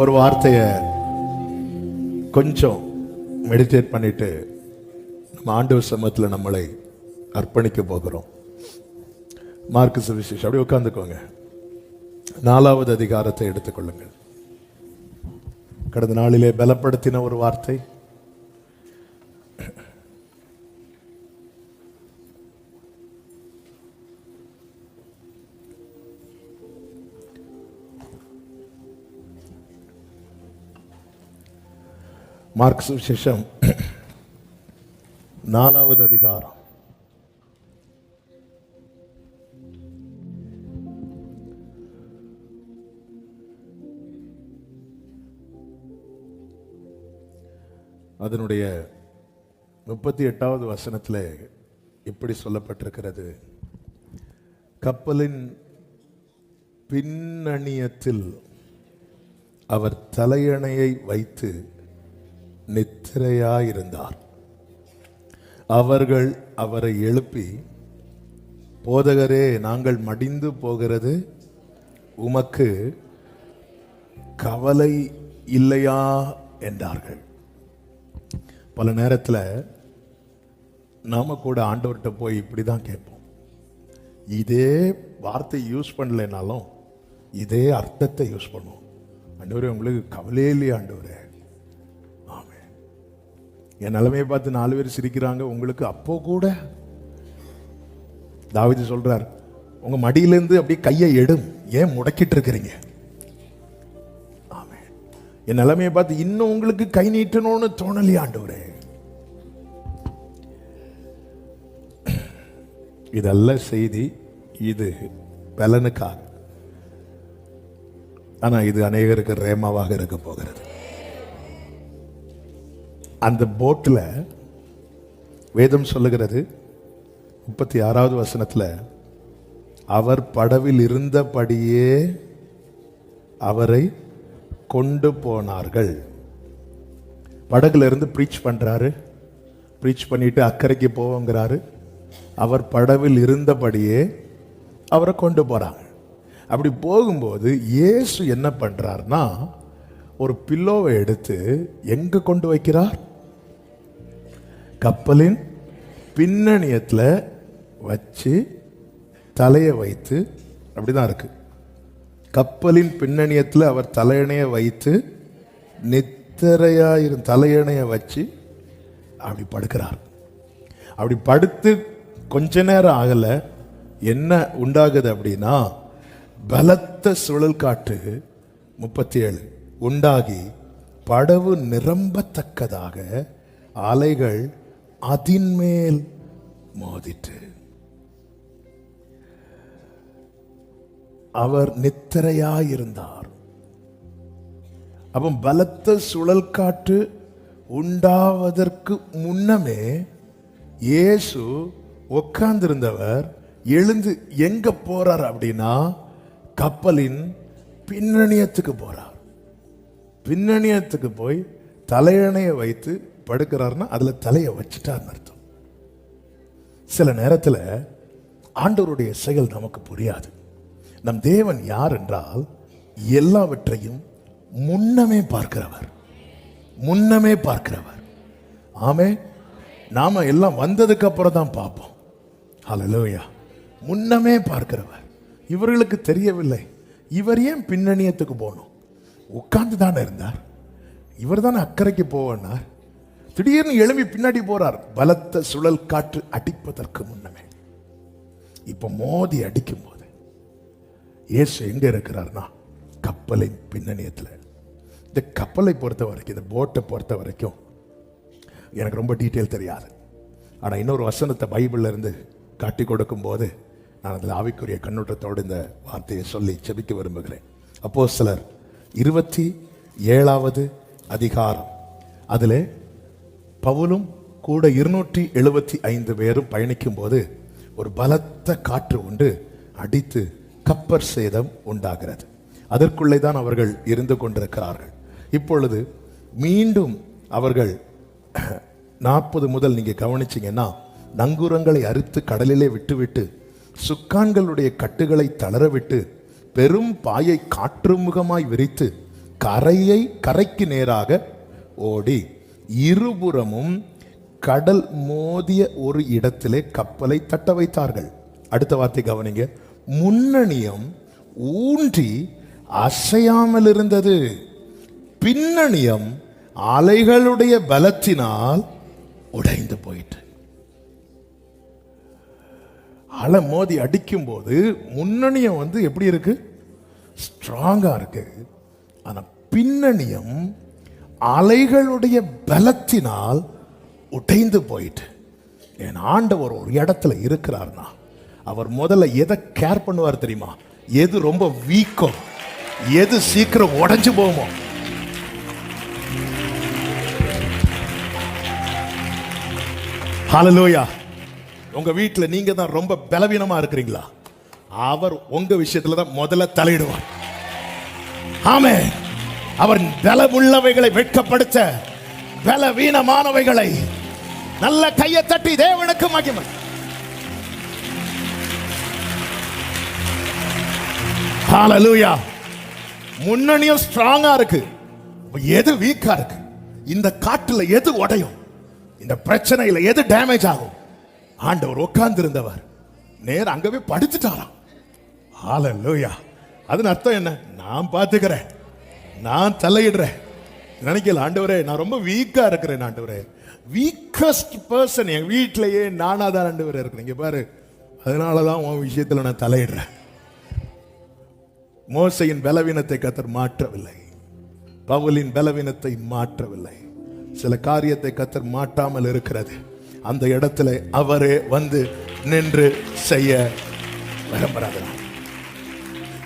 ஒரு வார்த்தையை கொஞ்சம் மெடிடேட் பண்ணிட்டு நம்ம ஆண்டவர் சமூகத்தில் நம்மளை அர்ப்பணிக்க போகிறோம். மார்க்கு சுவிசேஷம், அப்படியே உட்கார்ந்துக்கோங்க. 4வது அதிகாரத்தை எடுத்துக்கொள்ளுங்கள். கடந்த நாளிலே பலப்படுத்தின ஒரு வார்த்தை, மார்க் சுவிசேஷம் 4வது அதிகாரம் அதனுடைய 38வது வசனத்தில் இப்படி சொல்லப்பட்டிருக்கிறது: கப்பலின் பின்னணியத்தில் அவர் தலையணையை வைத்து நித்திரையாயிருந்தார். அவர்கள் அவரை எழுப்பி, போதகரே, நாங்கள் மடிந்து போகிறது, உமக்கு கவலை இல்லையா என்றார்கள். பல நேரத்தில் நாம கூட ஆண்டவர்கிட்ட போய் இப்படி தான் கேட்போம். இதே வார்த்தை யூஸ் பண்ணலைனாலும் இதே அர்த்தத்தை யூஸ் பண்ணுவோம். ஆண்டவரே, உங்களுக்கு கவலையே இல்லையா ஆண்டவரே? ஆமென். என் நிலைமையை பார்த்து 4 பேர் சிரிக்கிறாங்க, உங்களுக்கு அப்போ கூட. தாவீது சொல்றார், உங்க மடியிலேருந்து அப்படியே கையை எடும், ஏன் முடக்கிட்டு இருக்கிறீங்க? ஆமென். என் நிலைமையை பார்த்து இன்னும் உங்களுக்கு கை நீட்டணும்னு தோணலையா ஆண்டவரே? இதல்ல செய்தி, இது பலனுக்காக. ஆனா இது அநேகருக்கு ரேமாவாக இருக்க போகிறது. அந்த போட்ல வேதம் சொல்லுகிறது 36வது வசனத்துல, அவர் படவில் இருந்தபடியே அவரை கொண்டு போனார்கள். படகுல இருந்து ப்ரீச் பண்றாரு, ப்ரீச் பண்ணிட்டு அக்கறைக்கு போவோங்கிறாரு. அவர் படவில் இருந்தபடியே அவரை கொண்டு போறாங்க. அப்படி போகும்போது இயேசு என்ன பண்றார்னா, ஒரு பில்லோவை எடுத்து எங்க கொண்டு வைக்கிறார்? கப்பலின் பின்னணியத்துல வச்சு தலையை வைத்து, அப்படிதான் இருக்கு. கப்பலின் பின்னணியத்தில் அவர் தலையணைய வைத்து நித்திரையாயிரும் தலையணைய வச்சு அப்படி படுக்கிறார். அப்படி படுத்து கொஞ்ச நேரம் ஆகல, என்ன உண்டாகுது அப்படின்னா, பலத்த சுழல் காற்று 37 உண்டாகி படவு நிரம்பத்தக்கதாக அலைகள் அதின்மேல் மோதிட்டு அவர் நித்திரையாயிருந்தார். அப்போ பலத்த சுழல் காற்று உண்டாவதற்கு முன்னமே இயேசு உட்கார்ந்திருந்தவர் எழுந்து எங்க போறார் அப்படின்னா, கப்பலின் பின்னணியத்துக்கு போறார். பின்னணியத்துக்கு போய் தலையணையை வைத்து படுக்கிறார்னா அதுல தலையை வச்சுட்டார்னு அர்த்தம். சில நேரத்தில் ஆண்டவருடைய செயல் நமக்கு புரியாது. நம் தேவன் யார் என்றால், எல்லாவற்றையும் முன்னமே பார்க்கிறவர், முன்னமே பார்க்கிறவர். ஆமே. நாம எல்லாம் வந்ததுக்கு அப்புறம் தான் பார்ப்போம். ஹல்லேலூயா. முன்னமே பார்க்கிறவர். இவர்களுக்கு தெரியவில்லை, இவர் ஏன் பின்னணியத்துக்கு போகணும்? உட்கார்ந்து தானே இருந்தார், இவர் தானே அக்கறைக்கு போவார். திடீர்னு எழும்பி பின்னாடி போறார். பலத்த சுழல் காற்று அடிப்பதற்கு முன்னமே. இப்ப மோதி அடிக்கும் போது இயேசு எங்க இருக்கிறார்னா, கப்பலின் பின்னணியத்தில். இந்த கப்பலை பொறுத்த வரைக்கும், இந்த போட்டை பொறுத்த வரைக்கும் எனக்கு ரொம்ப டீட்டெயில் தெரியாது. ஆனால் இன்னொரு வசனத்தை பைபிள்ல இருந்து காட்டி கொடுக்கும் போது நான் அதில் ஆவிக்குரிய கண்ணோட்டத்தோடு இந்த வார்த்தையை சொல்லி செபிக்க விரும்புகிறேன். அப்போஸ்தலர் 27வது அதிகாரம், அதில் பவுலும் கூட 275 பேரும் பயணிக்கும் போது ஒரு பலத்த காற்று உண்டு அடித்து கப்பற் சேதம் உண்டாகிறது. அதற்குள்ளே தான் அவர்கள் இருந்து கொண்டிருக்கிறார்கள். இப்பொழுது மீண்டும் அவர்கள் 40 முதல் நீங்க கவனிச்சீங்கன்னா, நங்கூரங்களை அறுத்து கடலிலே விட்டுவிட்டு சுக்கான்களுடைய கட்டுகளை தளரவிட்டு பெரும் பாயை காற்று முகமாய் விரித்து கரைக்கு நேராக ஓடி இருபுறமும் கடல் மோதிய ஒரு இடத்திலே கப்பலை தட்ட வைத்தார்கள். அடுத்த வார்த்தை கவனிங்க. முன்னணியம் ஊன்றி அசையாமல் இருந்தது, பின்னணியம் அலைகளுடைய பலத்தினால் உடைந்து போயிட்டு. அலை மோதி அடிக்கும் போது முன்னணியம் எப்படி இருக்கு? ஸ்ட்ராங்கா இருக்கு. ஆனா பின்னணியம் அலைகளுடைய பலத்தினால் உடைந்து போயிட்டு. என் ஆண்டவர் ஒரு இடத்துல இருக்கிறார்னா அவர் முதல்ல எதை கேர் பண்ணுவார் தெரியுமா? எது ரொம்ப வீக்கோ, எது சீக்கிரம் உடைஞ்சு போகுமோ. ஹல்லேலூயா. உங்க வீட்டில் நீங்க தான் ரொம்ப பலவீனமா இருக்கிறீங்களா? அவர் உங்க விஷயத்துல தான் முதல்ல தலையிடுவார். ஆமென். அவர் பலமுள்ளவைகளை வெட்கப்படுத்த பலவீனமானவைகளை நல்ல கையை தட்டி தேவனுக்கு மகிமை. ஹல்லேலூயா. முன்னணியும் ஸ்ட்ராங்கா இருக்கு, எது வீக்கா இருக்கு? இந்த காட்டுல எது உடையும்? இந்த பிரச்சனையில எது டேமேஜ் ஆகும்? ஆண்டவர் உட்கார்ந்து இருந்தவர் நேர அங்கவே படுத்துட்டாராம். ஹல்லேலூயா. அதன் அர்த்தம் என்ன? நான் பார்த்துக்கிறேன், நான் தலையிடுறேன். நினைக்கல ஆண்டவரே நான் ரொம்ப வீக்கா இருக்கிறேன், ஆண்டவரே வீக்கஸ்ட் பர்சன் என் வீட்டிலேயே நானா தான் ஆண்டவரே இருக்கிறேன். இங்க பாரு, அதனாலதான் உன் விஷயத்துல நான் தலையிடுறேன். மோசையின் பலவீனத்தை கர்த்தர் மாற்றவில்லை, பவுலின் பலவீனத்தை மாற்றவில்லை. சில காரியத்தை கர்த்தர் மாட்டாமல் இருக்கிறது. அந்த இடத்துல அவரே வந்து நின்று செய்ய விரும்புறாங்க.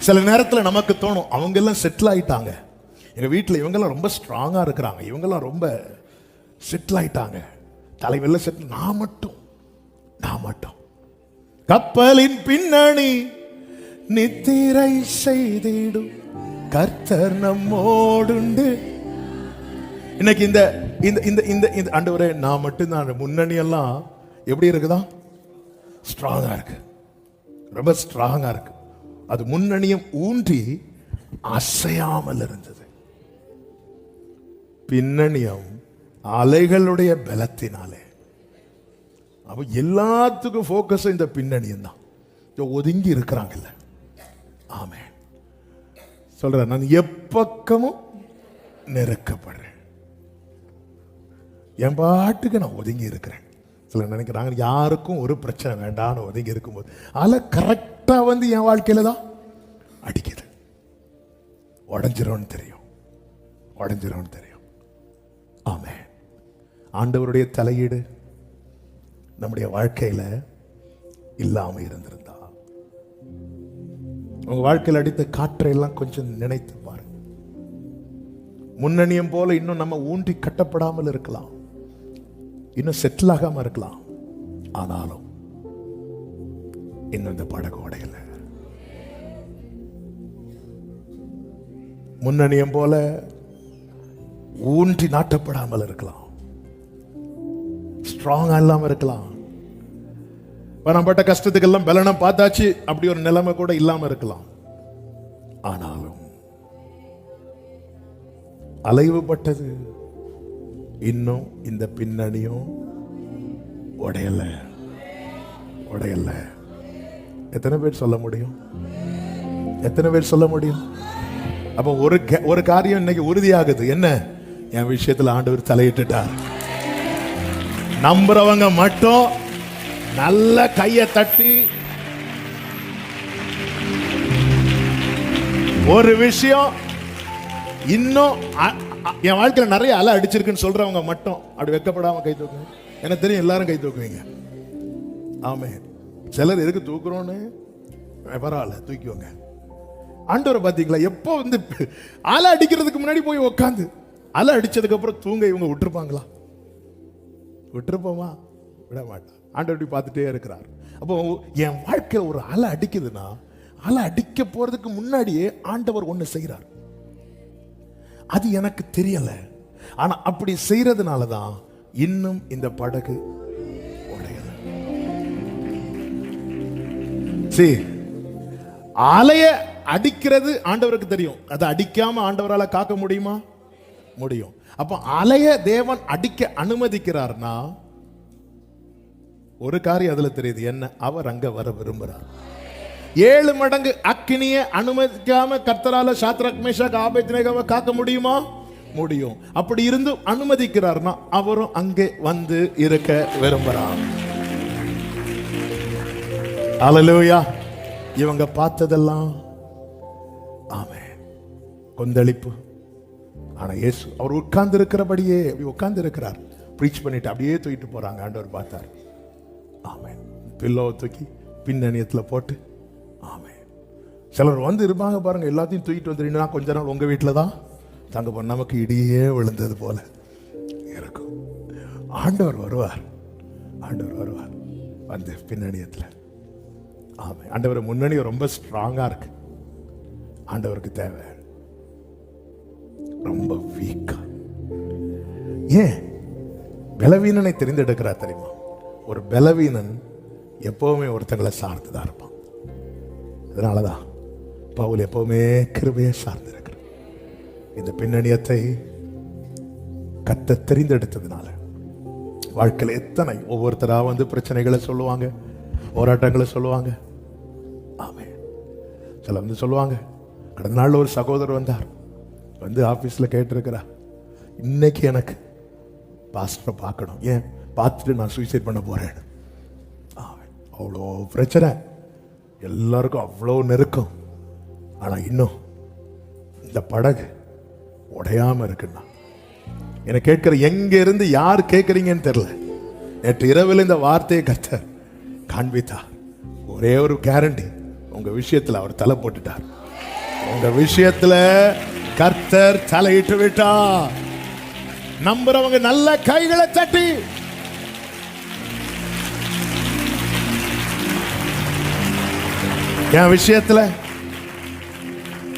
சில நேரத்தில் நமக்கு தோணும் அவங்க எல்லாம் செட்டில் ஆயிட்டாங்க, எங்க வீட்டில் இவங்கெல்லாம் ரொம்ப ஸ்ட்ராங்கா இருக்கிறாங்க, இவங்கெல்லாம் ரொம்ப செட்டில் ஆயிட்டாங்க, தலைவெல்லாம் செட்டில், நான் மட்டும் கப்பலின் பின்னணி நித்திரை செய்திடும் கர்த்தர் நம்மோடுண்டு. இன்னைக்கு இந்த இந்த இந்த ஆண்டவரே நான் மட்டும்தான். முன்னணி எல்லாம் எப்படி இருக்குதா? ஸ்ட்ராங்கா இருக்கு, ரொம்ப ஸ்ட்ராங்கா இருக்கு. அது முன்னணியும் ஊன்றி அசையாமல் இருந்தது, பின்னணியும் அலைகளுடைய பலத்தினாலே. அப்ப எல்லாத்துக்கும் போக்கஸ் இந்த பின்னணியும் தான். ஒதுங்கி இருக்கிறாங்கல்ல. ஆமென். சொல்ற, நான் எப்பக்கமும் நெருக்கப்படுறேன், என் பாட்டுக்கு நான் ஒதுங்கி இருக்கிறேன். சில நினைக்கிறாங்க யாருக்கும் ஒரு பிரச்சனை வேண்டாம்னு ஒதுங்கி இருக்கும்போது அலை கரெக்டா வந்து என் வாழ்க்கையில தான் அடிக்குது. உடஞ்சிரும்னு தெரியும். ஆமென். ஆண்டவருடைய தலையீடு நம்முடைய வாழ்க்கையில இல்லாம இருந்திருந்தா, உங்க வாழ்க்கையில் அடித்த காற்றை எல்லாம் கொஞ்சம் நினைத்து பாருங்க. முன்னணியம் போல இன்னும் நம்ம ஊன்றி கட்டப்படாமல் இருக்கலாம், இன்னும் செட்டில் ஆகாம இருக்கலாம். ஆனாலும் இன்னும் இந்த படகு உடையல. முன்னணியம் போல ஊன்றி நாட்டப்படாமல் இருக்கலாம், ஸ்ட்ராங்கா இல்லாம இருக்கலாம். பணப்பட்ட கஷ்டத்துக்கெல்லாம் பலனம் பார்த்தாச்சு, அப்படி ஒரு நிலைமை கூட இல்லாம இருக்கலாம். ஆனாலும் அலைவுபட்டது இன்னும் இந்த பின்னணியும் உடையல. எத்தனை பேர் சொல்ல முடியும்? அப்ப ஒரு காரியம் இன்னைக்கு உறுதியாகுது. என்ன? என் விஷயத்துல ஆண்டவர் தலையிட்டுட்டார். நம்புறவங்க மட்டும் நல்ல கையை தட்டி ஒரு விஷயம், இன்னும் என் வாழ்க்கையில் நிறைய அலை அடிச்சிருக்குன்னு சொல்றவங்க மட்டும் அப்படி வெக்கப்படாம கை தூக்குங்க. எனக்கு தெரியும் எல்லாரும் கை தூக்குவீங்க. ஆமென். சிலர் எதுக்கு தூக்குறோன்னு பரவாயில்ல, தூக்கிவோங்க. ஆண்டவரை பார்த்தீங்களா? எப்போ வந்து அலை அடிக்கிறதுக்கு முன்னாடி போய் உட்காந்து அலை அடிச்சதுக்கு அப்புறம் தூங்க இவங்க விட்டுருப்பாங்களா? விட்டுருப்போமா? விட மாட்டோம். ஆண்டவர் பார்த்துட்டே இருக்கிறார். அப்போ என் வாழ்க்கையில் ஒரு அலை அடிக்குதுன்னா, அலை அடிக்க போறதுக்கு முன்னாடியே ஆண்டவர் ஒண்ணு செய்கிறார். அது எனக்கு தெரியல, ஆனா அப்படி செய்யறதுனாலதான் இன்னும் இந்த படகு உடையல. அலைய அடிக்கிறது ஆண்டவருக்கு தெரியும். அதை அடிக்காம ஆண்டவரால காக்க முடியுமா? முடியும். அப்ப அலைய தேவன் அடிக்க அனுமதிக்கிறார்னா ஒரு காரியம் அதுல தெரியுது, என்ன? அவர் அங்க வர விரும்புறார். 7 மடங்கு அக்கினிய அனுமதிக்காம கர்த்தரால சாத்ராக் மேஷாக் ஆபேத்நேகோவை காக்க முடியுமா? முடியும். அப்படி இருந்து அனுமதிக்கிறார்னா அவரும் அங்கே வந்து இருக்க விரும்புறார். அல்லேலூயா. இவங்க பார்த்ததெல்லாம் ஆமென் கொந்தளிப்பு. ஆனா இயேசு அவர் உட்கார்ந்து இருக்கிறபடியே உட்கார்ந்து இருக்கிறார். பிரீச் பண்ணிட்டு அப்படியே தூக்கிட்டு போறாங்க. ஆண்டவர் பார்த்தார். ஆமென். பில்லோவை தூக்கி பின்னணியத்துல போட்டு. ஆமென். சிலர் வந்து இருப்பாங்க பாருங்க, எல்லாத்தையும் தூக்கிட்டு வந்துட்டீங்கன்னா கொஞ்ச நாள் உங்க வீட்டில் தான் தங்க போன, நமக்கு இடியே விழுந்தது போல இருக்கும். ஆண்டவர் வருவார். ஆண்டவர் வருவார் வந்து பின்னணியத்தில். ஆமாம். ஆண்டவர் முன்னணி ரொம்ப ஸ்ட்ராங்கா இருக்கு. ஆண்டவருக்கு தேவை ரொம்ப வீக்கா. ஏன் பலவீனனை தெரிந்தெடுக்கிறார் தெரியுமா? ஒரு பலவீனன் எப்பவுமே ஒருத்தங்களை சார்ந்துதான் இருப்பான். அதனாலதான் பவுல் எப்பவுமே கிருபையை சார்ந்து இருக்கிறார். இந்த பின்னணியத்தை கர்த்தர் தெரிந்தெடுத்ததுனால வாழ்க்கையில் எத்தனை ஒவ்வொருத்தரா வந்து பிரச்சனைகளை சொல்லுவாங்க, போராட்டங்களை சொல்லுவாங்க. ஆமே. சில வந்து சொல்லுவாங்க. கடந்த நாள் ஒரு சகோதரர் வந்தார், வந்து ஆபீஸ்ல கேட்டிருக்கிறார், இன்னைக்கு எனக்கு பாஸ்டரை பார்க்கணும், ஏன் பார்த்துட்டு நான் சூசைட் பண்ண போறேன். அவ்வளோ பிரச்சனை, எல்லாருக்கும் அவ்வளோ நெருக்கம். ஆனா இன்னும் இந்த படகு உடையாம இருக்குன்னா என்னை கேட்கிற எங்க இருந்து யார் கேட்கறீங்கன்னு தெரியல. நேற்று இரவில் இந்த வார்த்தையை கர்த்தர் காண்பித்தார். ஒரே ஒரு கேரண்டி, உங்க விஷயத்துல அவர் தலை போட்டுட்டார். உங்க விஷயத்துல கர்த்தர் தலையிட்டு விட்டார். நம்புறவங்க நல்ல கைகளை தட்டி என் விஷயத்துல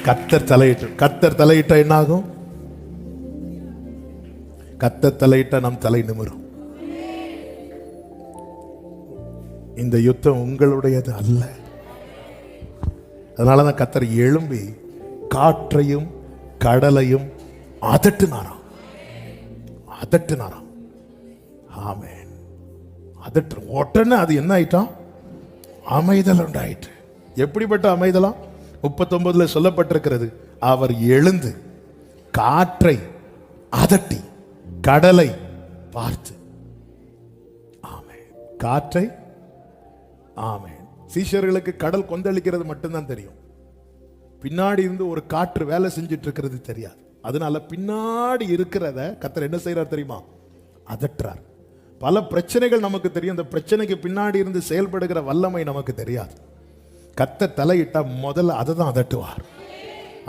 கர்த்தர் தலையிட்டு. கர்த்தர் தலையிட்ட என்ன ஆகும்? கர்த்தர் தலையிட்ட நம் தலை நிமிரும். இந்த யுத்தம் உங்களுடையது அல்ல. அதனாலதான் கர்த்தர் எழும்பி காற்றையும் கடலையும் அதட்டுனாராம். அதட்டுனாராம். ஆமென். அதட்டு உடனே அது என்ன ஆயிட்டான்? அமைதல் உண்டாயிட்டு. எப்படிப்பட்ட அமைதலாம்? 39 சொல்லப்பட்டிருக்கிறது, அவர் எழுந்து காற்றை அதட்டி கடலை பார்த்து. ஆமென். காற்றை. ஆமென். சீஷர்களுக்கு கடல் கொந்தளிக்கிறது மட்டும்தான் தெரியும். பின்னாடி இருந்து ஒரு காற்று வேலை செஞ்சிட்டு இருக்கிறது தெரியாது. அதனால பின்னாடி இருக்கிறத கர்த்தர் என்ன செய்யறார் தெரியுமா? அதட்டுறார். பல பிரச்சனைகள் நமக்கு தெரியும், அந்த பிரச்சனைக்கு பின்னாடி இருந்து செயல்படுகிற வல்லமை நமக்கு தெரியாது. கர்த்தர் தலையிட்டா முதல்ல அதை தான் அதட்டுவார்.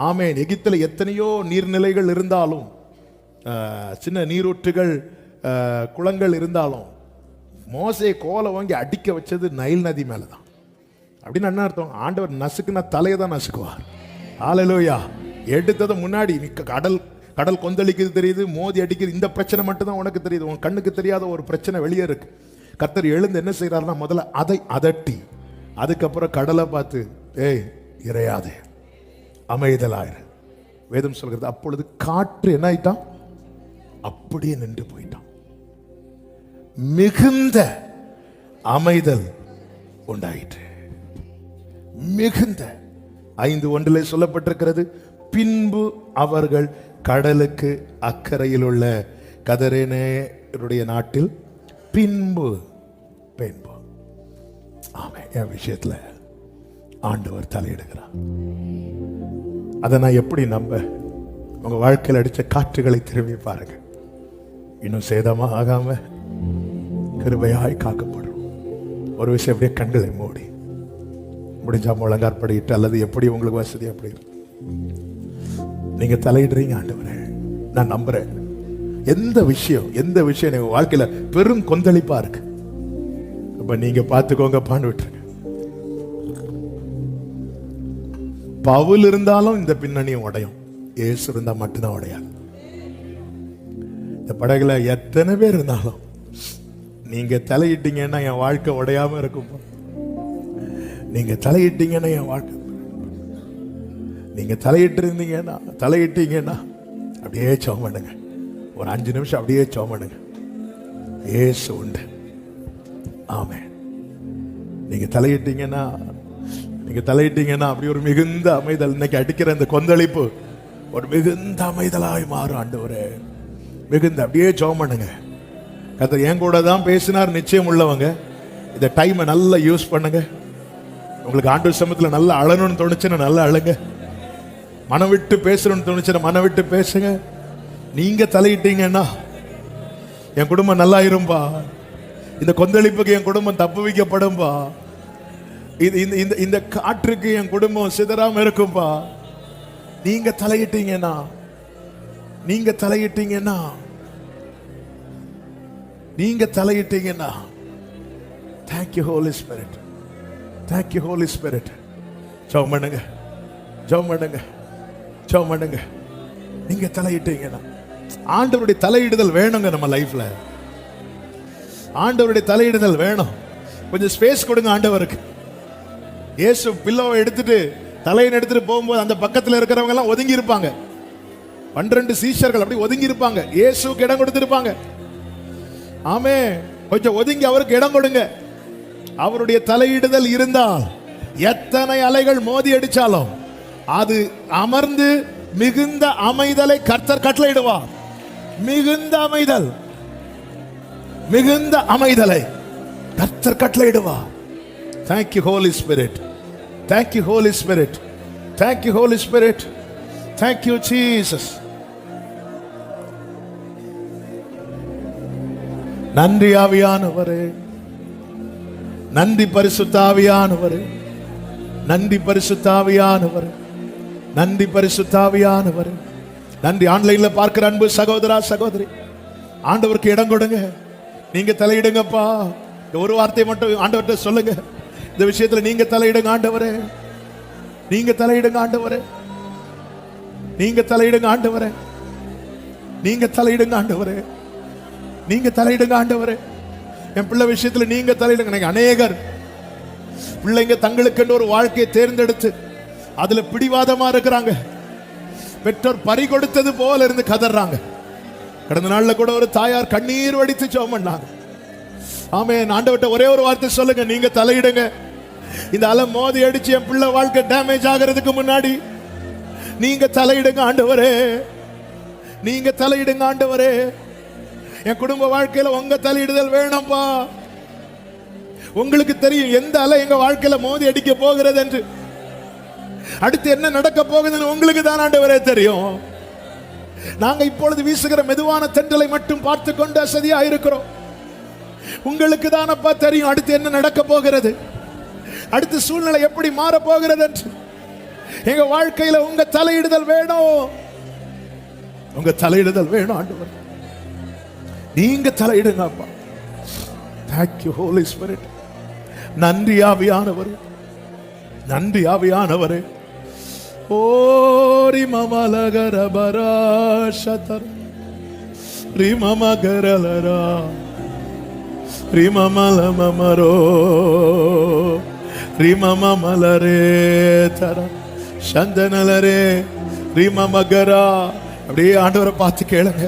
ஆமென். எகிப்தில் எத்தனையோ நீர்நிலைகள் இருந்தாலும், சின்ன நீரூற்றுகள், குளங்கள் இருந்தாலும், மோசே கோலை வாங்கி அடிக்க வச்சது நைல் நதி மேலதான். அப்படின்னு என்ன அர்த்தம்? ஆண்டவர் நசுக்குனா தலையை தான் நசுக்குவார். ஹல்லேலூயா. எடுத்ததை முன்னாடி கடல் கொந்தளிக்குது தெரியுது, மோதி அடிக்குது, இந்த பிரச்சனை மட்டும் தான் உனக்கு தெரியுது, உன் கண்ணுக்கு தெரியாத ஒரு பிரச்சனை வெளியே இருக்கு. கர்த்தர் எழுந்து என்ன செய்யறாருன்னா முதல்ல அதை அதட்டி, அதுக்கப்புறம் கடலை பார்த்து, ஏய் இறையாதே, அமைதலாயிரு. வேதம் சொல்கிறது, அப்பொழுது காற்று என்ன ஆயிட்டான்? அப்படியே நின்று போயிட்டான். மிகுந்த அமைதல் உண்டாயிற்று. மிகுந்த 5:1 சொல்லப்பட்டிருக்கிறது, பின்பு அவர்கள் கடலுக்கு அக்கறையில் உள்ள கதரேனேருடைய நாட்டில் பின்பு. ஆமென். என் விஷயத்துல ஆண்டவர் தலையிடுகிறார். அதை நான் எப்படி நம்ப? உங்க வாழ்க்கையில் அடிச்ச காற்றுகளை திரும்பி பாருங்க. இன்னும் சேதமா ஆகாம கிருபையாய் காக்கப்படும். ஒரு விஷயம் அப்படியே கண்களை மூடி, முடிஞ்சா முழங்கார் படிட்டு, அல்லது எப்படி உங்களுக்கு வசதி அப்படி நீங்க தலையிடுறீங்க. ஆண்டவரே, நான் நம்புறேன். எந்த விஷயம் நீங்க வாழ்க்கையில பெரும் கொந்தளிப்பா இருக்கு, அப்ப நீங்க பார்த்துக்கோங்க, பாண்டு விட்டுருங்க. பவுல் இருந்தாலும் இந்த பின்னணியும் உடையும், இயேசு இருந்தா மட்டும்தான் உடையாது. இந்த படகுல எத்தனை பேர் இருந்தாலும் நீங்க தலையிட்டீங்கன்னா என் வாழ்க்கை உடையாம இருக்கும். நீங்க தலையிட்டீங்கன்னா என் வாழ்க்கை. நீங்க தலையிட்டீங்கன்னா அப்படியே ஜெபம் பண்ணுங்க. ஒரு 5 நிமிஷம் அப்படியே ஜெபம் பண்ணுங்க. இயேசு உண்டு. ஆமென். நீங்க தலையிட்டீங்கன்னா அப்படி ஒரு மிகுந்த அமைதல், இன்னைக்கு அடிக்கிற இந்த கொந்தளிப்பு ஒரு மிகுந்த அமைதலாய் மாறும். ஆண்டவரே மிகுந்த அப்படியே ஜெபம் பண்ணுங்க. கர்த்தர் என் கூட தான் பேசினார் நிச்சயம் உள்ளவங்க. இந்த டைமை நல்லா யூஸ் பண்ணுங்க. உங்களுக்கு ஆண்டவர் சமூகத்தில் நல்லா அழணும்னு தோணுச்சுன்னா நல்லா அழுங்க. மனம் விட்டு பேசணும்னு தோணுச்சுன்னா மனம் விட்டு பேசுங்க. நீங்க தலையிட்டீங்கன்னா என் குடும்பம் நல்லா இரும்பா, இந்த கொந்தளிப்புக்கு என் குடும்பம் தப்பு வைக்கப்படும்பா, இந்த காற்றுக்கு என் குடும்பம் சிதறாம இருக்கும்பா. நீங்க தலையிட்டீங்கன்னா Thank you Holy Spirit. Thank you Holy Spirit. ஜெபம் பண்ணுங்க. நீங்க தலையிட்டீங்கன்னா ஆண்டவருடைய தலையிடுதல் வேணுங்க. நம்ம லைஃப்ல ஆண்டவருடைய தலையிடுதல் வேணும். கொஞ்சம் ஸ்பேஸ் கொடுங்க ஆண்டவருக்கு. இயேசு பில்லோவை எடுத்துட்டு தலையை எடுத்துட்டு போகும்போது அந்த பக்கத்தில் இருக்கிறவங்க எல்லாம் ஒதுங்கி இருப்பாங்க. 12 சீஷர்கள் அப்படி ஒதுங்கி இருப்பாங்க. இயேசுக்கு இடம் கொடுத்திருப்பாங்க. ஆமே, கொஞ்சம் ஒதுங்கி அவருக்கு இடம் கொடுங்க. அவருடைய தலையிடுதல் இருந்தால் எத்தனை அலைகள் மோதி அடிச்சாலும் அது அமர்ந்து மிகுந்த அமைதலை கர்த்தர் கட்டளையிடுவார். மிகுந்த அமைதலை கர்த்தர் கட்டளையிடுவார். Thank you Holy Spirit. Thank you Holy Spirit. Thank you Holy Spirit. Thank you Jesus. நன்றி ஆவியானவரே, நன்றி பரிசுத்த ஆவியானவரே, நன்றி பரிசுத்த ஆவியானவரே, நன்றி பரிசுத்த ஆவியானவரே, நன்றி. ஆன்லைன்ல பார்க்கிற அன்பு சகோதரா சகோதரி, ஆண்டவருக்கு இடம் கொடுங்க. நீங்க தலையிடுங்கப்பா. ஒரு வார்த்தை மட்டும் ஆண்டவர்கிட்ட சொல்லுங்க. இந்த விஷயத்துல நீங்க தலையிடுங்க ஆண்டவரே, நீங்க தலையிடுங்க ஆண்டவரே, நீங்க தலையிடுங்க ஆண்டவரே, நீங்க தலையிடுங்க ஆண்டவரே, நீங்க தலையிடுங்க ஆண்டவரே. என் பிள்ளை விஷயத்துல நீங்க தலையிடுங்க. அநேகர் பிள்ளைங்க தங்களுக்கு ஒரு வாழ்க்கையை தேர்ந்தெடுத்து அதுல பிடிவாதமா இருக்கிறாங்க. பெற்றோர் பறி கொடுத்தது போல இருந்து கதறாங்க. கடந்த நாள்ல கூட ஒரு தாயார் கண்ணீர் வடித்து ஜெபம் பண்ணாங்க. ஆமென். ஆண்டவர்ட்ட ஒரே ஒரு வார்த்தை சொல்லுங்க, நீங்க தலையிடுங்க. இந்த அலை மோதி அடிச்சு என் பிள்ளை வாழ்க்கை டேமேஜ் ஆகிறதுக்கு முன்னாடி நீங்க தலையிடுங்க ஆண்டவரே, நீங்க தலையிடுங்க ஆண்டவரே. என் குடும்ப வாழ்க்கையில உங்க தலையிடுதல் வேணும்பா. உங்களுக்கு தெரியும் எந்த அலை எங்க வாழ்க்கையில மோதி அடிக்க போகிறது என்று. அடுத்து என்ன நடக்க போகுதுன்னு உங்களுக்கு தான் ஆண்டவரே தெரியும். நாங்க இப்பொழுது வீசுகிற மெதுவான தென்றலை மட்டும் பார்த்து கொண்டு அசதியா இருக்கிறோம். உங்களுக்கு தானப்பா தெரியும் அடுத்து என்ன நடக்க போகிறது, அடுத்து சூழ்நிலை எப்படி மாற போகிறது என்று. எங்க வாழ்க்கையில உங்க தலையிடுதல் வேணும், உங்க தலையிடுதல் வேணும் ஆண்டவர். நீங்க தலையிடுங்கப்பா. Thank you Holy Spirit. நன்றி ஆவியானவரே, நன்றி ஆவியானவரே. ஓரி மமலகர பராஷதர் ரிமமகரலரா ரிமமலமமரோ ரிமமமலரே தர சந்தனலரே ரிமமகரா. அப்படியே ஆண்டவரை பார்த்து கேளுங்க,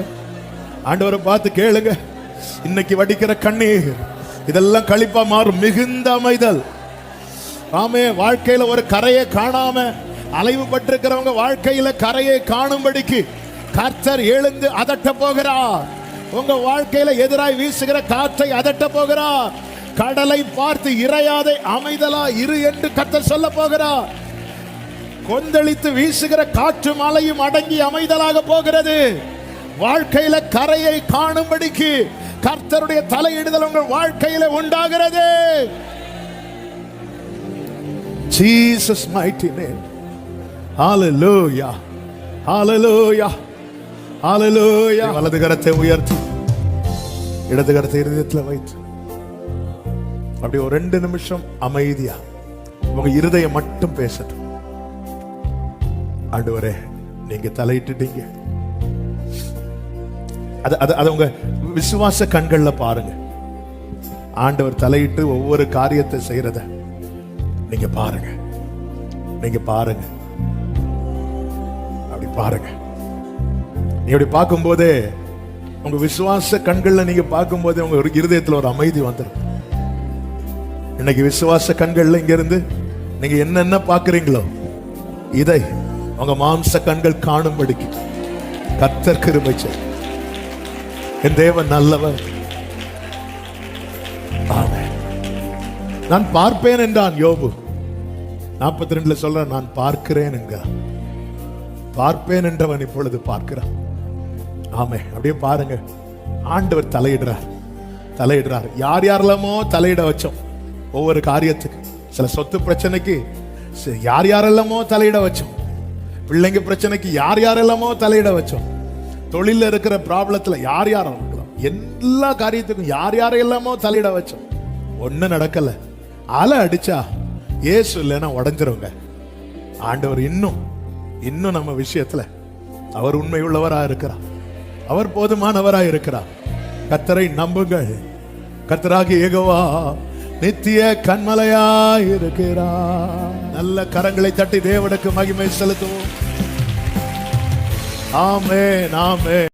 ஆண்டவரை பார்த்து கேளுங்க. இன்னைக்கு வடிக்கிற கண்ணீர் இதெல்லாம் களிப்பா மாறும். மிகுந்த அமைதல். ஆமே. வாழ்க்கையில ஒரு கரையை காணாம அலைவு பட்டிருக்கிறவங்க வாழ்க்கையில கரையை காணும்படிக்கு கர்த்தர் எழுந்து அதட்ட போகிறார். உங்க வாழ்க்கையில எதிராய் வீசுகிற காற்றை அதட்ட போகிறார். கடலை பார்த்து இறையாதே அமைதலா இரு என்று கர்த்தர் சொல்ல போகிறார். கொந்தளித்து வீசுகிற காற்று மழையும் அடங்கி அமைதலாக போகிறது. வாழ்க்கையில கரையை காணும்படிக்கு கர்த்தருடைய தலையிடுதல் உங்கள் வாழ்க்கையில உண்டாகிறது. Jesus mighty name. Hallelujah. Hallelujah. Hallelujah. வலது கரத்தை உயர்த்தி இடது கரத்தை இருதயத்தில் வைத்து அப்படி ஒரு 2 நிமிஷம் அமைதியா உங்க இருதயம் மட்டும் பேசட்டும். ஆண்டவரே, நீங்க தலையிட்டுட்டீங்க. அது உங்க விசுவாச கண்கள்ல பாருங்க. ஆண்டவர் தலையிட்டு ஒவ்வொரு காரியத்தை செய்யறத நீங்க பாருங்க, நீங்க பாருங்க. பாருங்க, நீ அப்படி பார்க்கும்போதே உங்க விசுவாச கண்கள்ல நீங்க பார்க்கும்போதே உங்க இருதயத்துல ஒரு அமைதி வந்துடும். இன்னைக்கு விசுவாச கண்கள்ல இங்க இருந்து நீங்க என்னென்ன பார்க்கறீங்களோ இதை உங்க மாம்ச கண்கள் காணும்படிக்கு கர்த்தர் கிருபை செய்வார். என் தேவன் நல்லவர். ஆமென். நான் பார்ப்பேன் என்றான் யோபு. 42 சொல்ற, நான் பார்க்கிறேன் என்க. பார்ப்பேன் என்றவன் இப்பொழுது பார்க்கிறான். ஆமே, அப்படியே பாருங்க, ஆண்டவர் தலையிடுறார். யார் யாரெல்லாமோ தலையிட வச்சோம் ஒவ்வொரு காரியத்துக்கு. சில சொத்து பிரச்சனைக்கு யார் யாரெல்லாமோ தலையிட வச்சோம். பிள்ளைங்க பிரச்சனைக்கு யார் யாரெல்லாமோ தலையிட வச்சோம். தொழில இருக்கிற ப்ராப்ளத்துல யார் யாரும் இருக்கலாம். எல்லா காரியத்துக்கும் யார் யாரெல்லாமோ தலையிட வச்சோம். ஒண்ணு நடக்கல. அலை அடிச்சா இயேசு இல்லைன்னா உடஞ்சிருங்க. ஆண்டவர் இன்னும் நம்ம விஷயத்துல அவர் உண்மை உள்ளவரா இருக்கிறார். அவர் போதுமானவரா இருக்கிறார். கர்த்தரை நம்புங்கள். கர்த்தராகிய யெகோவா நித்திய கன்மலையாய் இருக்கிறார். நல்ல கரங்களை தட்டி தேவனுக்கு மகிமை செலுத்துவோம். ஆமென், ஆமென்.